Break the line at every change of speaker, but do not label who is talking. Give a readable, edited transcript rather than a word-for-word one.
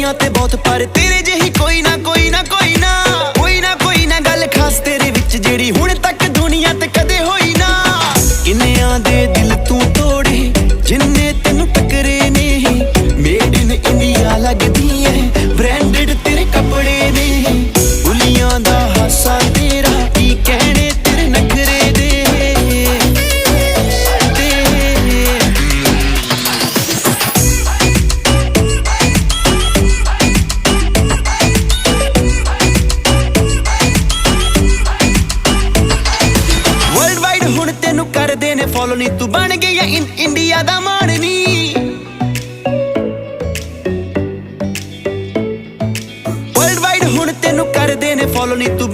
ਦੁਨੀਆ ਤੇ ਬਹੁਤ ਪਰ ਤੇਰੇ ਜਿਹੀ ਕੋਈ ਨਾ ਕੋਈ ਨਾ ਕੋਈ ਨਾ ਕੋਈ ਨਾ ਕੋਈ ਨਾ ਗੱਲ ਖਾਸ ਤੇਰੇ ਵਿੱਚ ਜਿਹੜੀ ਹੁਣ ਤੱਕ ਦੁਨੀਆ ਤੇ ਕਦੇ ਹੋਈ ਨਾ। ਕਿੰਨਿਆਂ ਦੇ ਦਿਲ ਤੂੰ ਤੋੜੇ ਜਿੰਨੇ ਤੈਨੂੰ ਟੱਕਰੇ ਨੇ, ਮੇਡ ਇਨ ਇੰਡੀਆ ਲੱਗਦੀ ਐ ਬ੍ਰਾਂਡਡ ਤੇਰੇ ਕੱਪੜੇ ਨੇ। ਬੁਲੀਆਂ ਦਾ ਹਾਸਾ ਤੇਰਾ ਕੀ ਕਹਿਣੇ ਤੇਰੇ ਨਖਰੇ ਦੇ। ਹੁਣ ਤੈਨੂੰ ਕਰਦੇ ਨੇ ਫੋਲੋ ਨੀ, ਤੂੰ ਬਣ ਗਿਆ ਇੰਡੀਆ ਦਾ ਮਾਣ ਨੀ। ਵਰਲਡ ਵਾਈਡ ਹੁਣ ਤੈਨੂੰ ਕਰਦੇ ਨੇ ਫੋਲੋ ਨੀ, ਤੂੰ